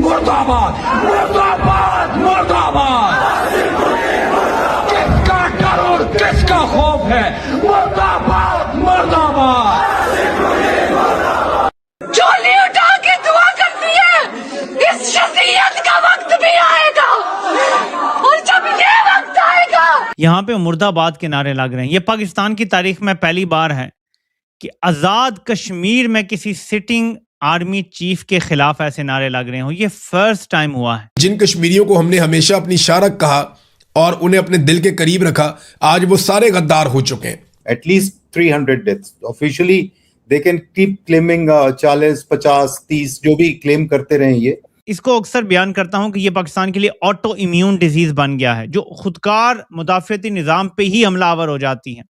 मुर्दाबाद मुर्दाबाद मुर्दाबाद। किसका डर और किसका खौफ है? मुर्दाबाद मुर्दाबाद। चोली उठा के दुआ करती है, इस शख्सियत का वक्त भी आएगा, और जब ये वक्त आएगा। यहाँ पे मुर्दाबाद के नारे लग रहे हैं। ये पाकिस्तान की तारीख में पहली बार है कि आज़ाद कश्मीर में किसी सिटिंग आर्मी चीफ के खिलाफ ऐसे नारे लग रहे हो। ये फर्स्ट टाइम हुआ है। जिन कश्मीरियों को हमने हमेशा अपनी शारक कहा और उन्हें अपने दिल के करीब रखा, आज वो सारे गद्दार हो चुके हैं। At least 300 deaths. Officially, they can keep claiming 40, 50, 30 जो भी क्लेम करते रहे ये। इसको अक्सर बयान करता हूं कि ये पाकिस्तान के लिए ऑटो इम्यून डिजीज बन गया है, जो खुदकार मुदाफियती निज़ाम पे ही हमलावर हो जाती है।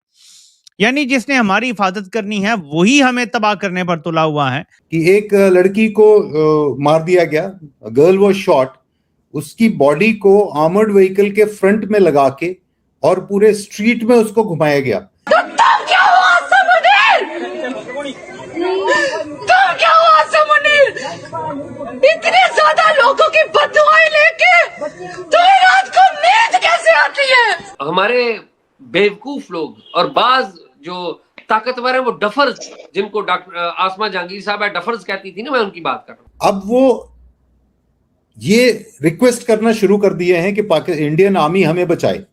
यानी जिसने हमारी हिफाजत करनी है वही हमें तबाह करने पर तुला हुआ है। कि एक लड़की को मार दिया गया, गर्ल वाज शॉट, उसकी बॉडी को आर्मर्ड व्हीकल के फ्रंट में लगा के और पूरे स्ट्रीट में उसको घुमाया गया। तुम क्या हुआ समुनीर? तुम क्या हुआ समुनीर? इतने ज्यादा लोगों की बददुआएं लेके तुम्हें रात को नींद कैसे आती है? हमारे बेवकूफ लोग और बाज जो ताकतवर है वो डफर्स, जिनको डॉक्टर आसमा जहांगीर साहब डफर्स कहती थी ना, मैं उनकी बात कर रहा हूँ। अब वो ये रिक्वेस्ट करना शुरू कर दिए हैं कि इंडियन आर्मी हमें बचाए,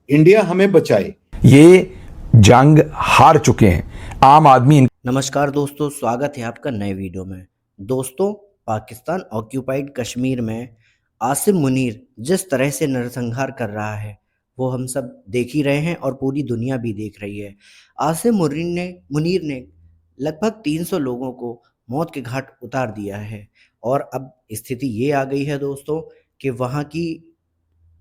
इंडिया हमें बचाए। ये जंग हार चुके हैं आम आदमी। नमस्कार दोस्तों, स्वागत है आपका नए वीडियो में। दोस्तों, पाकिस्तान ऑक्यूपाइड कश्मीर में आसिम मुनीर जिस तरह से नरसंहार कर रहा है वो हम सब देख ही रहे हैं और पूरी दुनिया भी देख रही है। आसिम मुनीर ने लगभग 300 लोगों को मौत के घाट उतार दिया है और अब स्थिति ये आ गई है दोस्तों कि वहाँ की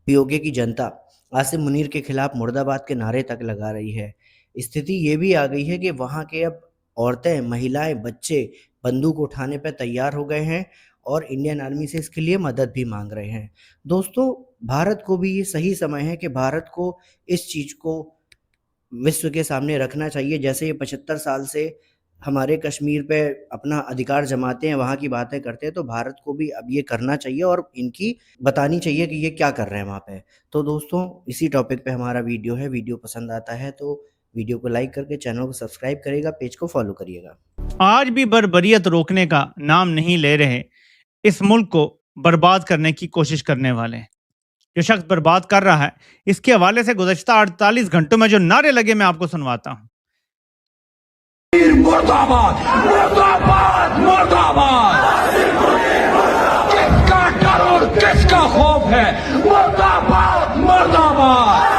पीओके की जनता आसिम मुनीर के खिलाफ मुर्दाबाद के नारे तक लगा रही है। स्थिति ये भी आ गई है कि वहाँ के अब औरतें, महिलाएं, बच्चे बंदूक उठाने पर तैयार हो गए हैं और इंडियन आर्मी से इसके लिए मदद भी मांग रहे हैं। दोस्तों, भारत को भी ये सही समय है कि भारत को इस चीज़ को विश्व के सामने रखना चाहिए। जैसे ये 75 साल से हमारे कश्मीर पे अपना अधिकार जमाते हैं, वहाँ की बातें करते हैं, तो भारत को भी अब ये करना चाहिए और इनकी बतानी चाहिए कि ये क्या कर रहे हैं वहाँ पे। तो दोस्तों, इसी टॉपिक पे हमारा वीडियो है। वीडियो पसंद आता है तो वीडियो को लाइक करके चैनल को सब्सक्राइब करिएगा, पेज को फॉलो करिएगा। आज भी बर्बरियत रोकने का नाम नहीं ले रहे इस मुल्क को बर्बाद करने की कोशिश करने वाले। जो शख्स बर्बाद कर रहा है, इसके हवाले से गुज़श्ता 48 घंटों में जो नारे लगे मैं आपको सुनवाता हूं। मुर्दाबाद मुर्दाबाद मुर्दाबाद। किसका डर और किसका खौफ है? मुर्दाबाद मुर्दाबाद।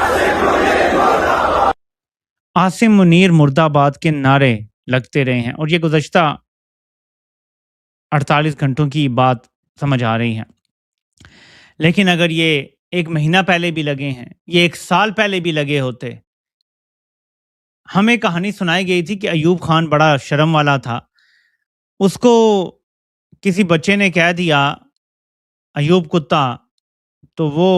आसिम मुनीर मुर्दाबाद के नारे लगते रहे हैं और ये गुज़श्ता 48 घंटों की बात समझ आ रही है। लेकिन अगर ये 1 महीना पहले भी लगे हैं, ये 1 साल पहले भी लगे होते। हमें कहानी सुनाई गई थी कि अयूब खान बड़ा शर्म वाला था, उसको किसी बच्चे ने कह दिया अयूब कुत्ता, तो वो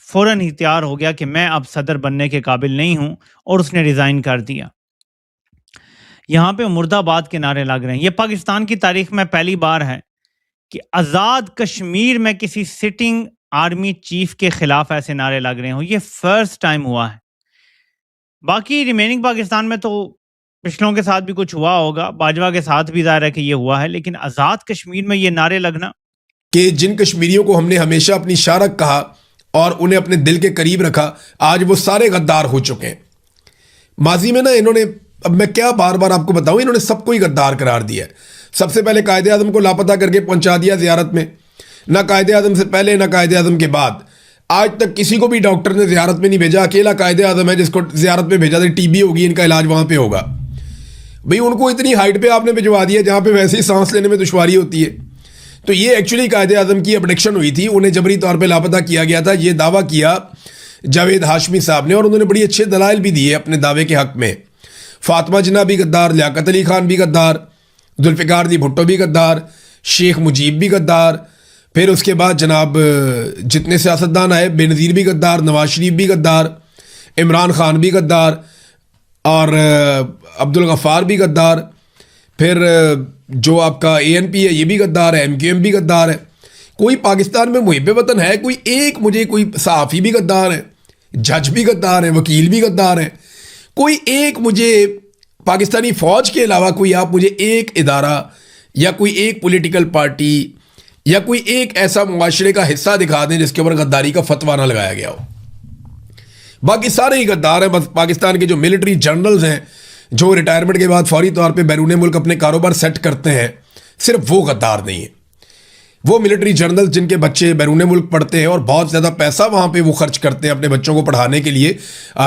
फौरन ही तैयार हो गया कि मैं अब सदर बनने के काबिल नहीं हूं और उसने रिजाइन कर दिया। यहाँ पे मुर्दाबाद के नारे लग रहे हैं। ये पाकिस्तान की तारीख में पहली बार है कि आज़ाद कश्मीर में किसी सिटिंग आर्मी चीफ के खिलाफ ऐसे नारे लग रहे हो। ये फर्स्ट टाइम हुआ है। बाकी रिमेनिंग पाकिस्तान में तो पिछलों के साथ भी कुछ हुआ होगा, बाजवा के साथ भी ज़ाहिर है कि ये हुआ है, लेकिन आज़ाद कश्मीर में ये नारे लगना कि जिन कश्मीरियों को हमने हमेशा अपनी शारक कहा और उन्हें अपने दिल के करीब रखा, आज वो सारे गद्दार हो चुके हैं। माजी में ना इन्होंने, अब मैं क्या बार बार आपको बताऊं, इन्होंने सबको ही गद्दार करार दिया है। सबसे पहले कायदे आज़म को लापता करके पहुंचा दिया ज़ियारत में, ना कायदे आज़म से पहले ना कायदे आज़म के बाद। आज तक किसी को भी डॉक्टर ने ज़ियारत में नहीं भेजा, अकेला कायदे आज़म है जिसको ज़ियारत में भेजा था। टीबी होगी, इनका इलाज वहाँ पे होगा। भाई उनको इतनी हाइट पे आपने भिजवा दिया जहाँ पे वैसे ही सांस लेने में दुश्वारी होती है। तो ये एक्चुअली कायदे आज़म की अबडक्शन हुई थी, उन्हें जबरी तौर पर लापता किया गया था। ये दावा किया जावेद हाशमी साहब ने और उन्होंने बड़ी अच्छे दलाइल भी दिए अपने दावे के हक में। फातिमा जिन्ना भी गद्दार, लियाकत अली खान भी गद्दार, जुल्फ़िकार अली भुट्टो भी गद्दार, शेख मुजीब भी गद्दार, फिर उसके बाद जनाब जितने सियासतदान आए, बेनज़ीर भी गद्दार, नवाज शरीफ भी गद्दार, इमरान खान भी गद्दार और अब्दुल गफ़ार भी गद्दार, फिर जो आपका ANP है ये भी गद्दार है, MQM भी गद्दार है। कोई पाकिस्तान में मुहिब वतन है कोई एक? मुझे कोई सहाफ़ी भी गद्दार है, जज भी गद्दार है, वकील भी गद्दार है। कोई एक मुझे पाकिस्तानी फ़ौज के अलावा कोई आप मुझे एक इदारा या कोई एक पॉलिटिकल पार्टी या कोई एक ऐसा मुआशरे का हिस्सा दिखा दें जिसके ऊपर गद्दारी का फतवा ना लगाया गया हो। बाकी सारे ही गद्दार हैं। बस पाकिस्तान के जो मिलिट्री जनरल्स हैं जो रिटायरमेंट के बाद फौरी तौर पे बैरून मुल्क अपने कारोबार सेट करते हैं, सिर्फ वो गद्दार नहीं है। वो मिलिट्री जनरल जिनके बच्चे बैरून मुल्क पढ़ते हैं और बहुत ज़्यादा पैसा वहाँ पे वो खर्च करते हैं अपने बच्चों को पढ़ाने के लिए,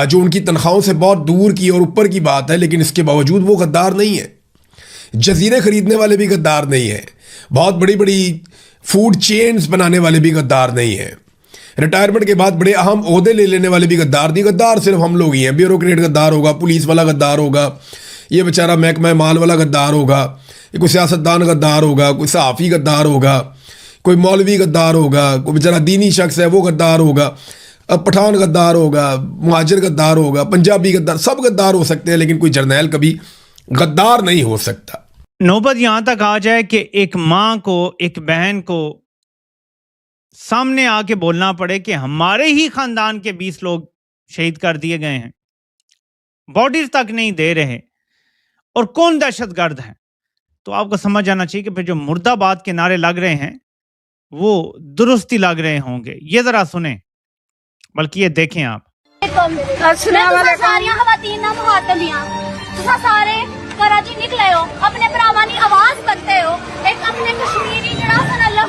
जो उनकी तनख्वाहों से बहुत दूर की और ऊपर की बात है, लेकिन इसके बावजूद वो गद्दार नहीं है। जजीरे खरीदने वाले भी गद्दार नहीं है। बहुत बड़ी बड़ी फूड चेन्स बनाने वाले भी गद्दार नहीं है। रिटायरमेंट के बाद बड़े अहम ओहदे ले लेने वाले भी गद्दार नहीं। गद्दार सिर्फ हम लोग ही हैं। ब्यूरोक्रेट गद्दार होगा, पुलिस वाला गद्दार होगा, ये बेचारा महकमा माल वाला गद्दार होगा, कोई सियासतदान गद्दार होगा, कोई सहाफ़ी गद्दार होगा, कोई मौलवी गद्दार होगा, कोई बेचारा दीनी शख्स है वो गद्दार होगा, पठान गद्दार होगा, मुहाजिर गद्दार होगा, पंजाबी गद्दार, सब गद्दार हो सकते हैं, लेकिन कोई जर्नैल कभी गद्दार नहीं हो सकता। नौबत यहां तक आ जाए कि एक माँ को, एक बहन को सामने आके बोलना पड़े कि हमारे ही खानदान के 20 लोग शहीद कर दिए गए हैं, बॉडीज तक नहीं दे रहे, और कौन दहशतगर्द है, तो आपको समझ आना चाहिए कि फिर जो मुर्दाबाद के नारे लग रहे हैं वो दुरुस्ती लग रहे होंगे। ये जरा सुने, बल्कि ये देखें आप। सारियां खवातीन ना मुहातलियां तुसा सारे कराची निकले हो, अपने भरावां दी आवाज बनते हो, एक अपने कश्मीरी जड़ा सन अल्लाह।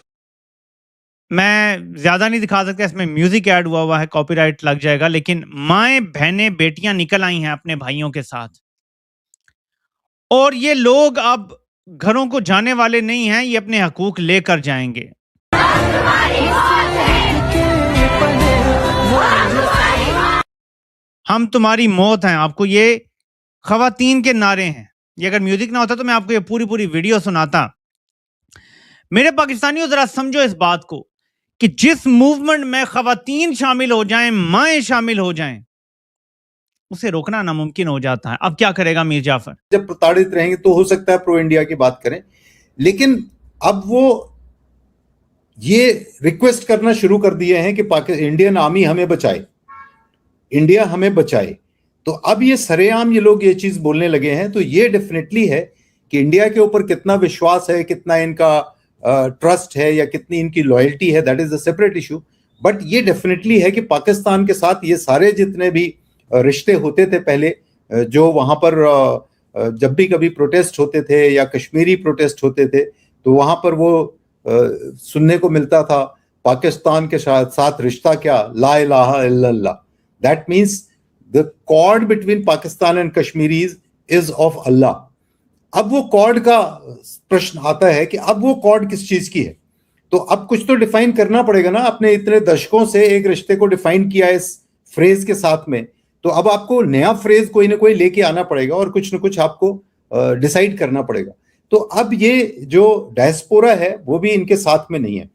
मैं ज्यादा नहीं दिखा सकता, इसमें म्यूजिक ऐड हुआ है, कॉपीराइट लग जाएगा, लेकिन माएं बहनें बेटियां निकल आई हैं अपने भाइयों के साथ, और ये लोग अब घरों को जाने वाले नहीं हैं, ये अपने हकूक लेकर जाएंगे। हम तुम्हारी मौत हैं, आपको ये खवातीन के नारे हैं। ये अगर म्यूजिक ना होता तो मैं आपको ये पूरी पूरी वीडियो सुनाता। मेरे पाकिस्तानियों, जरा समझो इस बात को कि जिस मूवमेंट में खवातीन शामिल हो जाएं, माएं शामिल हो जाएं, उसे रोकना नामुमकिन हो जाता है। अब क्या करेगा मीर जाफर? जब प्रताड़ित रहेंगे तो हो सकता है प्रो इंडिया की बात करें, लेकिन अब वो ये रिक्वेस्ट करना शुरू कर दिए हैं कि इंडियन आर्मी हमें बचाए, इंडिया हमें बचाए। तो अब ये सरेआम ये लोग ये चीज बोलने लगे हैं, तो ये डेफिनेटली है कि इंडिया के ऊपर कितना विश्वास है, कितना इनका ट्रस्ट है या कितनी इनकी लॉयल्टी है, that is a separate issue. But ये डेफिनेटली है कि पाकिस्तान के साथ ये सारे जितने भी रिश्ते होते थे पहले, जो वहां पर जब भी कभी प्रोटेस्ट होते थे या कश्मीरी प्रोटेस्ट होते थे, तो वहां पर वो सुनने को मिलता था पाकिस्तान के साथ रिश्ता क्या, ला इलाहा इल्लल्लाह, that means the cord between Pakistan and Kashmiris is of Allah. अब वो कॉर्ड का प्रश्न आता है कि अब वो कॉर्ड किस चीज की है, तो अब कुछ तो डिफाइन करना पड़ेगा ना। आपने इतने दशकों से एक रिश्ते को डिफाइन किया इस फ्रेज के साथ में, तो अब आपको नया फ्रेज कोई ना कोई लेके आना पड़ेगा और कुछ ना कुछ आपको डिसाइड करना पड़ेगा। तो अब ये जो डायस्पोरा है वो भी इनके साथ में नहीं है।